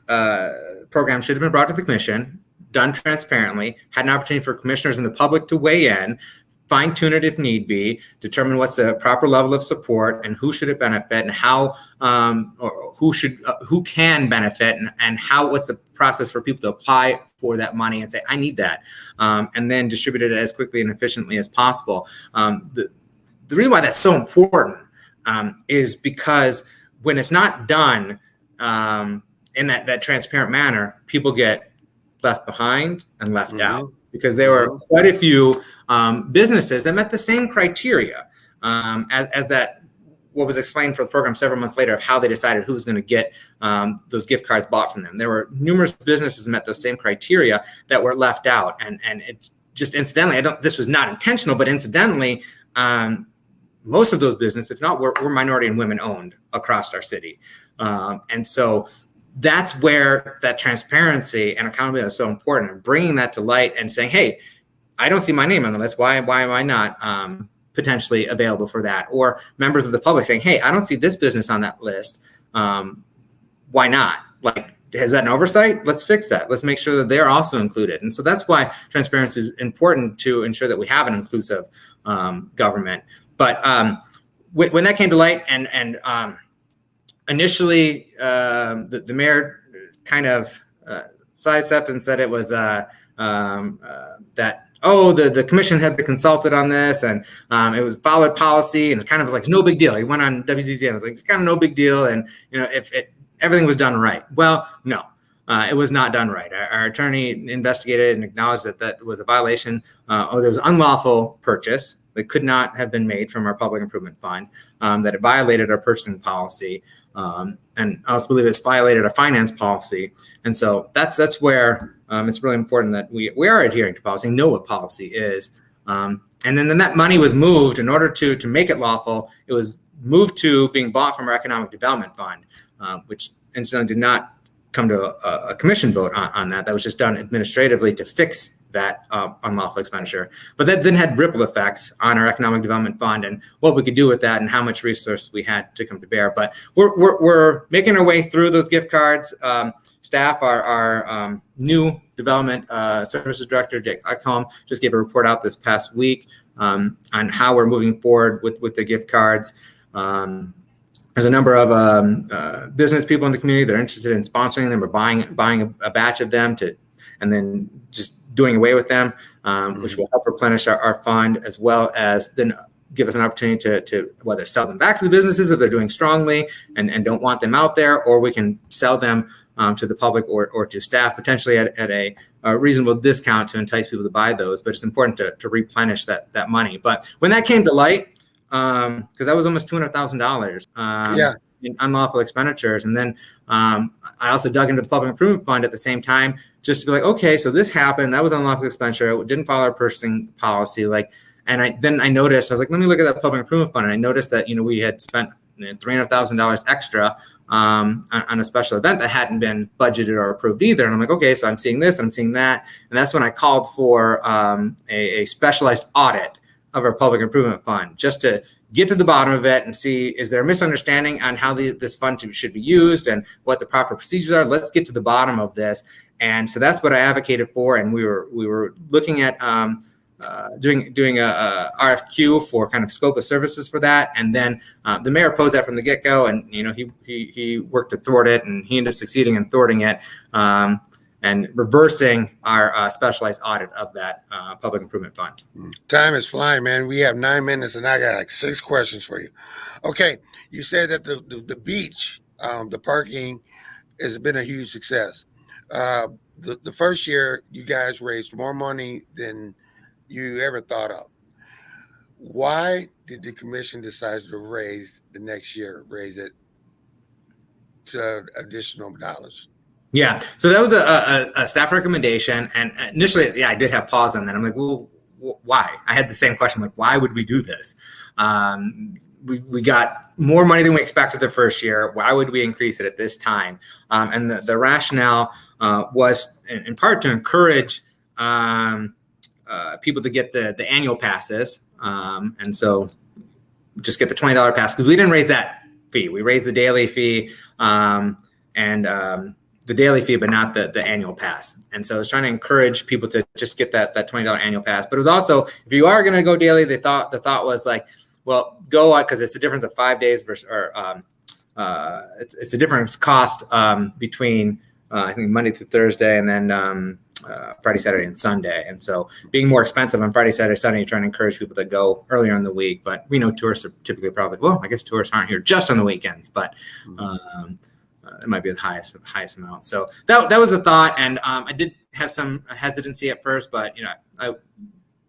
program should have been brought to the commission, done transparently, had an opportunity for commissioners and the public to weigh in, fine tune it if need be, determine what's the proper level of support and who should it benefit, and how or who can benefit, and what's the process for people to apply for that money and say, I need that, and then distribute it as quickly and efficiently as possible. The reason why that's so important is because when it's not done in that transparent manner, people get left behind and left out, because there were Mhm. quite a few businesses that met the same criteria as that what was explained for the program several months later of how they decided who was going to get those gift cards bought from them. There were numerous businesses that met those same criteria that were left out, and it just incidentally, this was not intentional, but incidentally, most of those businesses, if not, were minority and women owned across our city, and so that's where that transparency and accountability is so important, and bringing that to light and saying, hey, I don't see my name on the list. Why am I not potentially available for that? Or members of the public saying, hey, I don't see this business on that list. Why not? Like, has that an oversight? Let's fix that. Let's make sure that they're also included. And so that's why transparency is important, to ensure that we have an inclusive government. But when that came to light, and initially the mayor kind of sidestepped and said it was that, the commission had been consulted on this, and it was followed policy, and it kind of was like no big deal. He went on WZZM and was like, it's kind of no big deal, and if everything was done right. Well, no, it was not done right. Our attorney investigated and acknowledged that was a violation, or there was unlawful purchase that could not have been made from our public improvement fund, that it violated our purchasing policy, and I also believe it's violated a finance policy. And so that's where it's really important that we are adhering to policy, know what policy is. And then that money was moved in order to make it lawful. It was moved to being bought from our economic development fund, which incidentally did not come to a commission vote on that. That was just done administratively to fix that unlawful expenditure. But that then had ripple effects on our economic development fund and what we could do with that and how much resource we had to come to bear. But we're making our way through those gift cards. Staff, our new development services director, Jake Eichholm, just gave a report out this past week on how we're moving forward with the gift cards. There's a number of business people in the community that are interested in sponsoring them or buying a batch of them and then just doing away with them, which will help replenish our fund, as well as then give us an opportunity to whether sell them back to the businesses if they're doing strongly and don't want them out there, or we can sell them to the public or to staff, potentially at a reasonable discount to entice people to buy those. But it's important to replenish that money. But when that came to light, because that was almost $200,000 in unlawful expenditures. And then I also dug into the public improvement fund at the same time, just to be like, okay, so this happened. That was unlawful expenditure. It didn't follow our purchasing policy. And I noticed, I was like, let me look at that public improvement fund. And I noticed that, we had spent $300,000 extra on a special event that hadn't been budgeted or approved either. And I'm like, okay, so I'm seeing this, I'm seeing that. And that's when I called for a specialized audit of our public improvement fund, just to get to the bottom of it and see, is there a misunderstanding on how this fund should be used and what the proper procedures are? Let's get to the bottom of this. And so that's what I advocated for. And we were looking at doing a RFQ for kind of scope of services for that. And then the mayor opposed that from the get-go, and he worked to thwart it, and he ended up succeeding in thwarting it and reversing our specialized audit of that public improvement fund. Time is flying, man. We have 9 minutes, and I got like 6 questions for you. Okay, you said that the beach, the parking, has been a huge success. The first year, you guys raised more money than you ever thought of. Why did the commission decide to raise it to additional dollars? Yeah, so that was a staff recommendation, and initially, I did have pause on that. I'm like, well, why? I had the same question, like, why would we do this? We got more money than we expected the first year. Why would we increase it at this time? And the rationale was in part to encourage people to get the annual passes, and so just get the $20 pass, because we didn't raise that fee. We raised the daily fee the daily fee, but not the annual pass. And so I was trying to encourage people to just get that $20 annual pass. But it was also, if you are going to go daily, the thought was like, well, go on, because it's a difference of 5 days versus, it's a difference cost between I think Monday through Thursday, and then Friday, Saturday, and Sunday. And so being more expensive on Friday, Saturday, Sunday, you're trying to encourage people to go earlier in the week. But we know tourists are typically probably, well, I guess tourists aren't here just on the weekends, but it might be the highest amount. So that was a thought, and I did have some hesitancy at first, but I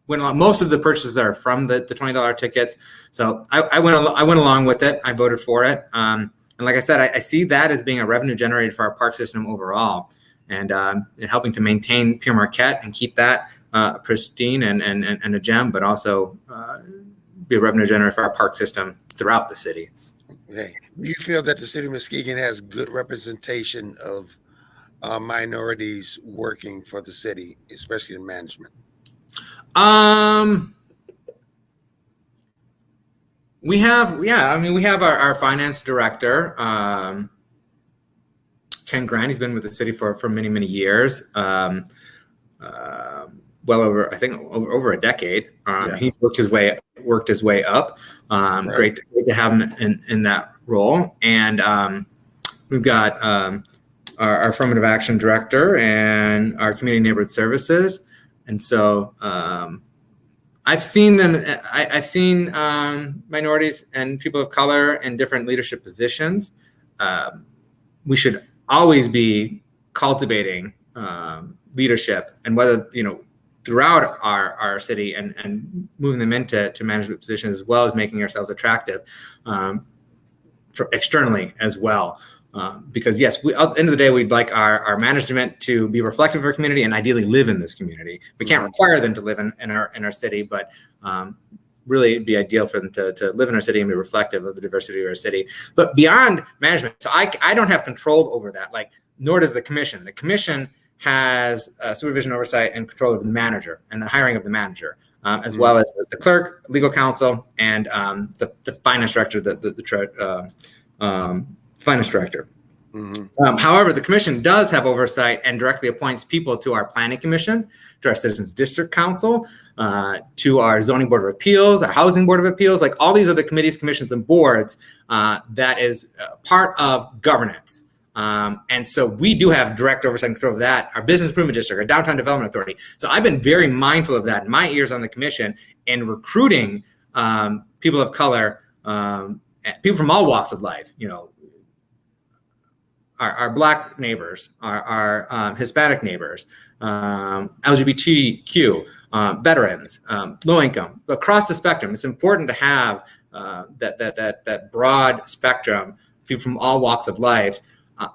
went along. Most of the purchases are from the $20 tickets, so I went along with it. I voted for it, and like I said, I see that as being a revenue generator for our park system overall, and helping to maintain Pere Marquette and keep that pristine and a gem, but also be a revenue generator for our park system throughout the city. Okay. Do you feel that the city of Muskegon has good representation of minorities working for the city, especially in management? We have, we have our finance director, Ken Grant. He's been with the city for many years. Well over, I think over a decade. He's worked his way up. Right. Great to have him in that role. And we've got our affirmative action director and our community neighborhood services. And so I've seen them. I've seen minorities and people of color in different leadership positions. We should always be cultivating leadership, and whether throughout our city and moving them into management positions, as well as making ourselves attractive for externally as well. Because yes, at the end of the day, we'd like our management to be reflective of our community and ideally live in this community. We can't require them to live in our city, but really it'd be ideal for them to live in our city and be reflective of the diversity of our city. But beyond management, so I don't have control over that, nor does the commission. The commission has supervision, oversight, and control of the manager and the hiring of the manager, as well as the clerk, legal counsel, and the finance director, the finance director. Mm-hmm. However, the commission does have oversight and directly appoints people to our planning commission, to our citizens district council, to our zoning board of appeals, our housing board of appeals, all these other committees, commissions, and boards. That is part of governance. And so we do have direct oversight and control of that, our business improvement district, our downtown development authority. So I've been very mindful of that in my years on the commission in recruiting people of color, people from all walks of life, our Black neighbors, our Hispanic neighbors, LGBTQ, veterans, low income, across the spectrum. It's important to have that broad spectrum, people from all walks of life,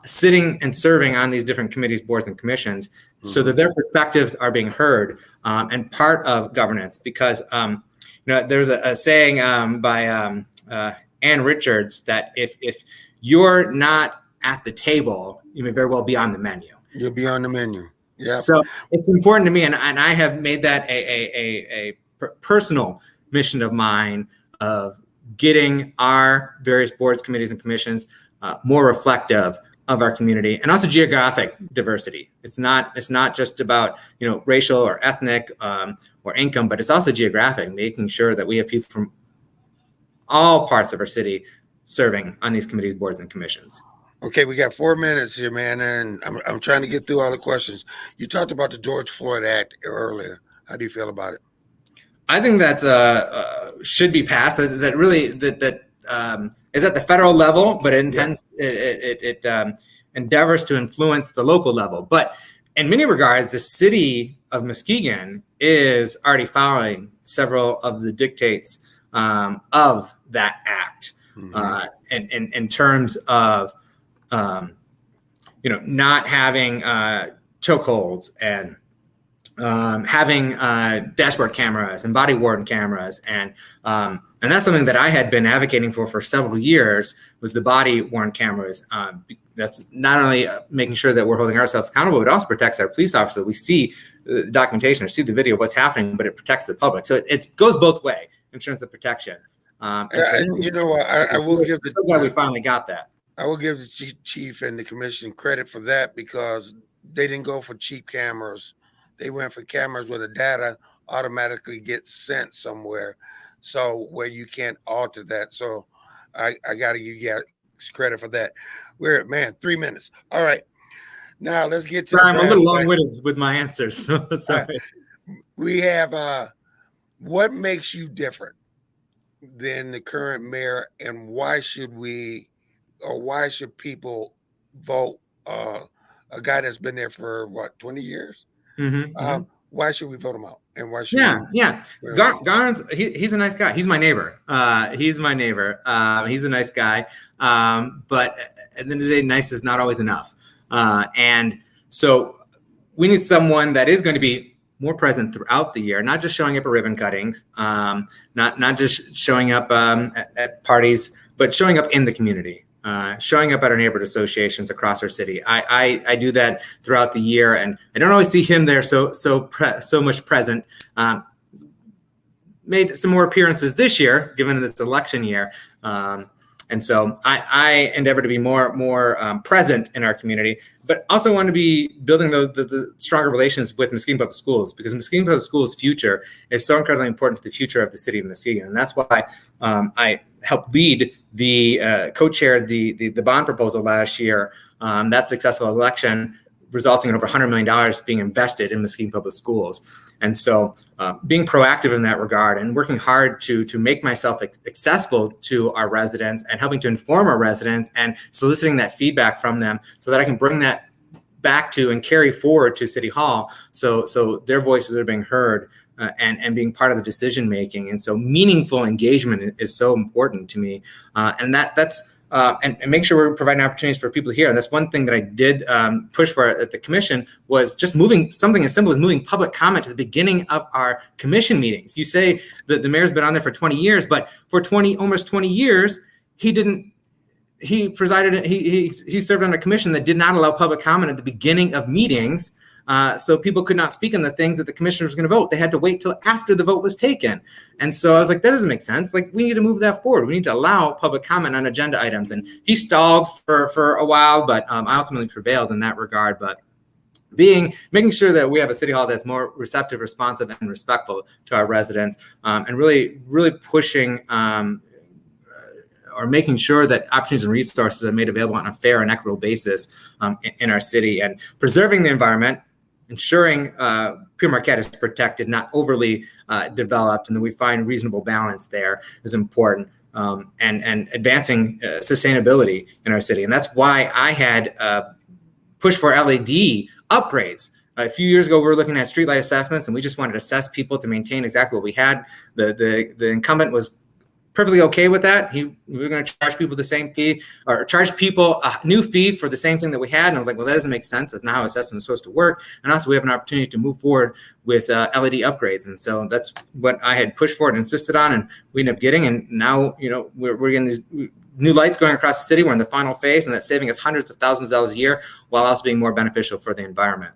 sitting and serving on these different committees, boards, and commissions, so that their perspectives are being heard and part of governance. Because there's a saying by Ann Richards that if you're not at the table, you may very well be on the menu. You'll be on the menu. Yeah. So it's important to me, and I have made that a personal mission of mine of getting our various boards, committees, and commissions more reflective of our community, and also geographic diversity. It's not just about racial or ethnic or income, but it's also geographic, making sure that we have people from all parts of our city serving on these committees, boards, and commissions. Okay, we got 4 minutes here, man, and I'm trying to get through all the questions. You talked about the George Floyd Act earlier. How do you feel about it? I think that should be passed. That really is at the federal level, but it endeavors to influence the local level. But in many regards, the city of Muskegon is already following several of the dictates of that act, in terms of not having chokeholds and having dashboard cameras and body worn cameras, and that's something that I had been advocating for several years, was the body worn cameras. That's not only making sure that we're holding ourselves accountable, but also protects our police officers. We see the documentation or see the video of what's happening, but it protects the public. So it goes both ways in terms of protection. I will give the glad we finally got that. I will give the chief and the commission credit for that, because they didn't go for cheap cameras. They went for cameras where the data automatically gets sent somewhere, so where you can't alter that. So I got to give you guys credit for that. We're at 3 minutes. All right, now let's get to. I'm a little long-winded with my answers. So sorry. We have what makes you different than the current mayor, and why should people vote a guy that's been there for 20 years? Why should we vote him out? And why should Yeah. Garnes, he's a nice guy. He's my neighbor. He's a nice guy. But at the end of the day, nice is not always enough. And so we need someone that is going to be more present throughout the year, not just showing up at ribbon cuttings, not just showing up at parties, but showing up in the community. Showing up at our neighborhood associations across our city. I do that throughout the year, and I don't always see him there so much present. Made some more appearances this year, given that it's election year, and so I endeavor to be more present in our community, but also want to be building the stronger relations with Muskegon Public Schools, because Muskegon Public Schools' future is so incredibly important to the future of the city of Muskegon, and that's why I helped lead co-chaired the bond proposal last year. That successful election resulting in over $100 million being invested in Muskegon Public Schools. And so being proactive in that regard and working hard to make myself accessible to our residents and helping to inform our residents and soliciting that feedback from them so that I can bring that back to and carry forward to City Hall so their voices are being heard and being part of the decision making. And so meaningful engagement is so important to me. And that's and make sure we're providing opportunities for people here. And that's one thing that I did push for at the commission, was just moving something as simple as moving public comment to the beginning of our commission meetings. You say that the mayor's been on there for 20 years, but for almost 20 years, he served on a commission that did not allow public comment at the beginning of meetings. So people could not speak on the things that the commissioner was going to vote. They had to wait till after the vote was taken. And so I was like, that doesn't make sense. Like, we need to move that forward. We need to allow public comment on agenda items. And he stalled for a while, but I ultimately prevailed in that regard. But making sure that we have a city hall that's more receptive, responsive, and respectful to our residents, and really, really pushing or making sure that opportunities and resources are made available on a fair and equitable basis in our city, and preserving the environment, ensuring Pere Marquette is protected, not overly developed, and that we find reasonable balance there is important, and advancing sustainability in our city. And that's why I had pushed for LED upgrades. A few years ago, we were looking at streetlight assessments, and we just wanted to assess people to maintain exactly what we had. The incumbent was perfectly okay with that. We were going to charge people the same fee, or charge people a new fee for the same thing that we had. And I was like, well, that doesn't make sense. That's not how assessment is supposed to work. And also, we have an opportunity to move forward with LED upgrades. And so that's what I had pushed for and insisted on, and we ended up getting. And now, we're getting these new lights going across the city. We're in the final phase, and that's saving us hundreds of thousands of dollars a year, while also being more beneficial for the environment.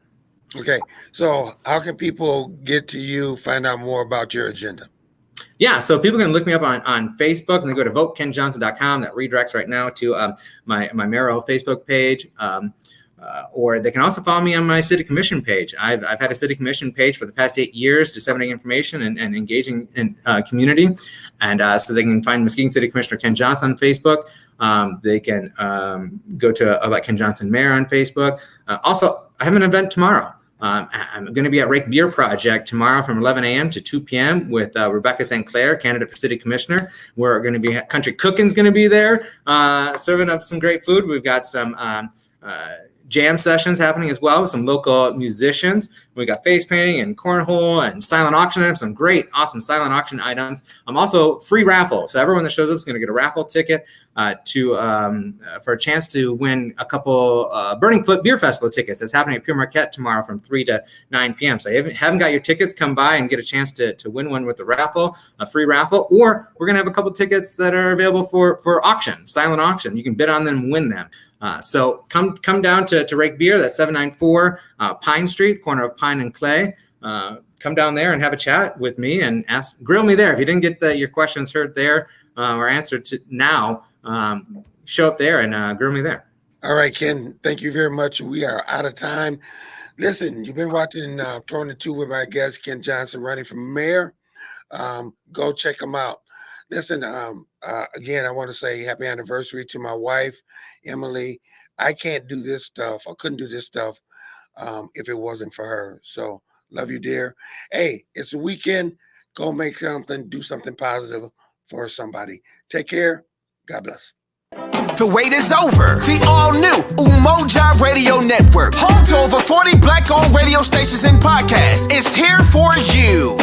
Okay. So how can people get to you, find out more about your agenda? Yeah, so people can look me up on Facebook, and they go to votekenjohnson.com. That redirects right now to my mayoral Facebook page. Or they can also follow me on my city commission page. I've had a city commission page for the past 8 years, disseminating information and engaging in community. And so they can find Muskegon City Commissioner Ken Johnson on Facebook. They can go to Elect Ken Johnson Mayor on Facebook. Also, I have an event tomorrow. I'm going to be at Rake Beer Project tomorrow from 11 a.m. to 2 p.m. with Rebecca St. Clair, candidate for city commissioner. We're going to be, Country Cooking's going to be there, serving up some great food. We've got some jam sessions happening as well with some local musicians. We got face painting and cornhole and silent auction items, some great, awesome silent auction items. Also free raffle. So everyone that shows up is going to get a raffle ticket for a chance to win a couple Burning Foot Beer Festival tickets. That's happening at Pere Marquette tomorrow from 3 to 9 p.m. So if you haven't got your tickets, come by and get a chance to win one with the raffle, a free raffle. Or we're going to have a couple tickets that are available for auction, silent auction. You can bid on them and win them. So come down to Rake Beer. That's 794 Pine Street, corner of Pine and Clay. Come down there and have a chat with me and grill me there. If you didn't get your questions heard there or answered now, show up there and grill me there. All right, Ken, thank you very much. We are out of time. Listen, you've been watching Throwing the Two with my guest, Ken Johnson, running for mayor. Go check him out. Listen, again, I want to say happy anniversary to my wife, Emily. I can't do this stuff. I couldn't do this stuff if it wasn't for her. So love you, dear. Hey, it's a weekend. Go make something, do something positive for somebody. Take care. God bless. The wait is over. The all-new Umo Network, home to over 40 Black-owned radio stations and podcasts, is here for you.